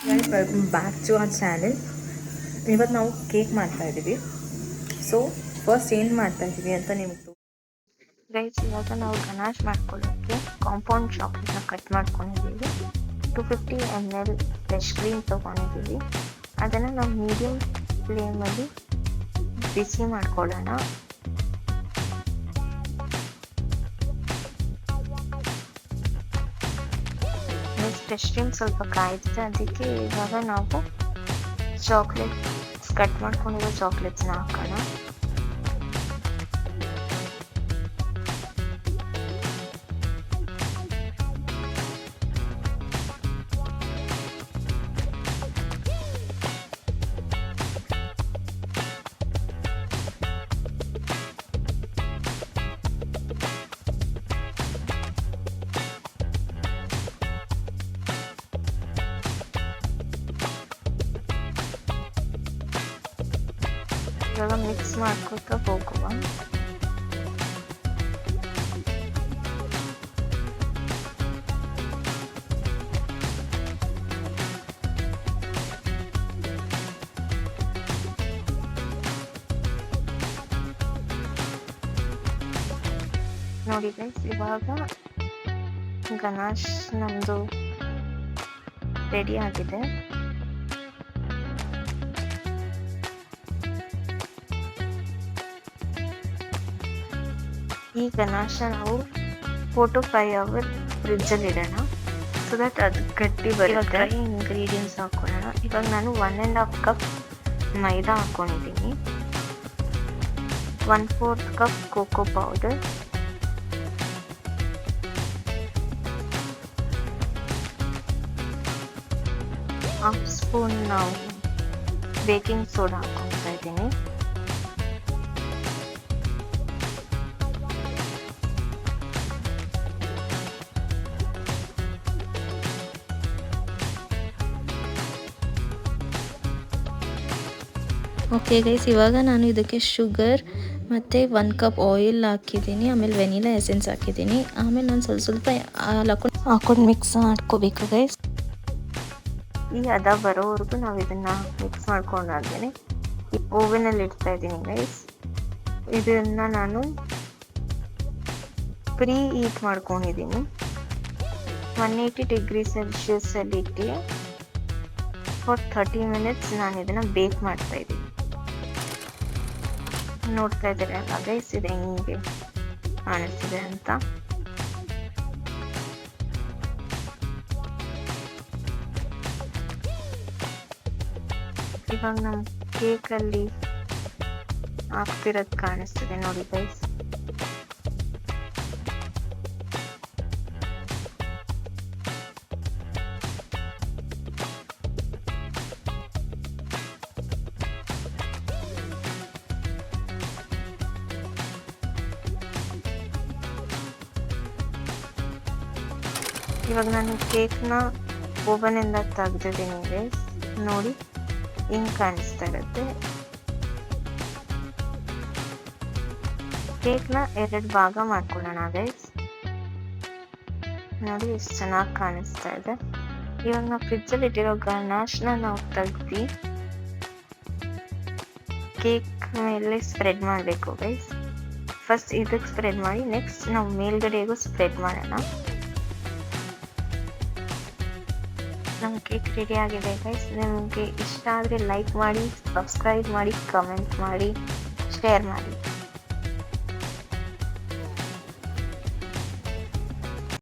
Guys welcome back to our channel. ಇವತ್ತು ನಾವು cake ಮಾಡ್ತಾ ಇದ್ದೀವಿ. ಸೊ ಫಸ್ಟ್ ಏನು ಮಾಡ್ತಾ ಇದ್ದೀವಿ ಅಂತ ನಿಮ್ಗೆ ಗೈಸ್, ಇವಾಗ ನಾವು ಗನಾಶ್ ಮಾಡ್ಕೊಳ್ಳೋಕ್ಕೆ ಕಾಂಪೌಂಡ್ ಚಾಕ್ಲೇಟ್ನ ಕಟ್ ಮಾಡ್ಕೊಂಡಿದ್ದೀವಿ. 250 ml ಫ್ರೆಶ್ ಕ್ರೀಮ್ ತೊಗೊಂಡಿದ್ದೀವಿ. ಅದನ್ನು ನಾವು ಮೀಡಿಯಮ್ ಫ್ಲೇಮಲ್ಲಿ ಬಿಸಿ ಮಾಡ್ಕೊಳ್ಳೋಣ. ಫ್ರೆಶ್ ಕ್ರೀಮ್ ಸ್ವಲ್ಪ ಕಾಯ್ದಿದೆ, ಅದಕ್ಕೆ ಇವಾಗ ನಾವು ಚಾಕ್ಲೇಟ್ಸ್ ಕಟ್ ಮಾಡ್ಕೊಂಡಿರೋ ಚಾಕ್ಲೇಟ್ಸ್ನ ಹಾಕೋಣ. ಇವಾಗ ಮಿಕ್ಸ್ ಮಾಡ್ಕೊತಾ ಹೋಗುವ. ನೋಡಿ ಗೈಸ್, ಇವಾಗ ಗನಾಶ್ ನಮ್ಮದು ರೆಡಿ ಆಗಿದೆ. ಈ ಗನಾಶ ನಾವು 4 to 5 hours ಫ್ರಿಜ್ಜಲ್ಲಿ ಇಡೋಣ, ಸೊ ದಟ್ ಅದು ಗಟ್ಟಿ ಬರುತ್ತೆ. ಇಂಗ್ರೀಡಿಯೆಂಟ್ಸ್ ಹಾಕೊಳ್ಳೋಣ. ಇವಾಗ ನಾನು 1.5 ಕಪ್ ಮೈದಾ ಹಾಕ್ಕೊಂಡಿದ್ದೀನಿ, 1/4 cup cocoa powder, half spoon ನಾವು ಬೇಕಿಂಗ್ ಸೋಡಾ ಹಾಕ್ಕೊಳ್ತಾ ಇದ್ದೀನಿ. ಓಕೆ ಗೈಸ್, ಇವಾಗ ನಾನು ಇದಕ್ಕೆ ಶುಗರ್ ಮತ್ತು 1 ಕಪ್ ಆಯಿಲ್ ಹಾಕಿದ್ದೀನಿ, ಆಮೇಲೆ ವೆನಿಲಾ ಎಸೆನ್ಸ್ ಹಾಕಿದ್ದೀನಿ. ಆಮೇಲೆ ನಾನು ಸ್ವಲ್ಪ ಹಾಲು ಹಾಕೊಂಡು ಮಿಕ್ಸ್ ಮಾಡ್ಕೋಬೇಕು ಗೈಸ್. ಈ ಹದ ಬರೋವರೆಗೂ ನಾವು ಇದನ್ನು ಮಿಕ್ಸ್ ಮಾಡ್ಕೊಂಡಾದ್ಮೇಲೆ ಓವನಲ್ಲಿ ಇಡ್ತಾ ಇದ್ದೀನಿ ಗೈಸ್. ಇದನ್ನು ನಾನು ಪ್ರೀ ಹೀಟ್ ಮಾಡ್ಕೊಂಡಿದ್ದೀನಿ. 180 ಡಿಗ್ರಿ ಸೆಲ್ಸಿಯಸ್ಸಲ್ಲಿ ಇಟ್ಟು ಫಾರ್ 30 minutes ನಾನು ಇದನ್ನು ಬೇಕ್ ಮಾಡ್ತಾ ಇದ್ದೀನಿ. ನೋಡ್ತಾ ಇದ್ದೀರಿ ಅಲ್ಲ ಗೈಸ್, ಇದು ಹೆಂಗೆ ಕಾಣಿಸ್ತಿದೆ ಅಂತ. ಇವಾಗ ನಮ್ಮ ಕೇಕಲ್ಲಿ ಆಗ್ತಿರೋದು ಕಾಣಿಸ್ತಿದೆ ನೋಡಿ ಗೈಸ್. ಇವಾಗ ನಾನು ಕೇಕ್ನ ಓವನಿಂದ ತೆಗೆದಿದ್ದೀನಿ ಗೈಸ್. ನೋಡಿ ಹಿಂಗೆ ಕಾಣಿಸ್ತಾ ಇರುತ್ತೆ. ಕೇಕ್ನ 2 ಭಾಗ ಮಾಡ್ಕೊಳ್ಳೋಣ ಗೈಸ್. ನೋಡಿ ಎಷ್ಟು ಚೆನ್ನಾಗಿ ಕಾಣಿಸ್ತಾ ಇದೆ. ಇವಾಗ ನಾವು ಫ್ರಿಜ್ಜಲ್ಲಿ ಇಟ್ಟಿರೋ ಗನಾಶ್ನ ನಾವು ತೆಗ್ದು ಕೇಕ್ ಮೇಲೆ ಸ್ಪ್ರೆಡ್ ಮಾಡಬೇಕು ಗೈಸ್. ಫಸ್ಟ್ ಇದಕ್ಕೆ ಸ್ಪ್ರೆಡ್ ಮಾಡಿ, ನೆಕ್ಸ್ಟ್ ನಾವು ಮೇಲ್ಗಡೆಗೂ ಸ್ಪ್ರೆಡ್ ಮಾಡೋಣ. ನಮ್ಮ ಕೇಕ್ ರೆಡಿ ಆಗಿದೆ ಗೈಸ್. ನಿಮಗೆ ಇಷ್ಟ ಆದರೆ ಲೈಕ್ ಮಾಡಿ, ಸಬ್ಸ್ಕ್ರೈಬ್ ಮಾಡಿ, ಕಮೆಂಟ್ ಮಾಡಿ, ಶೇರ್ ಮಾಡಿ.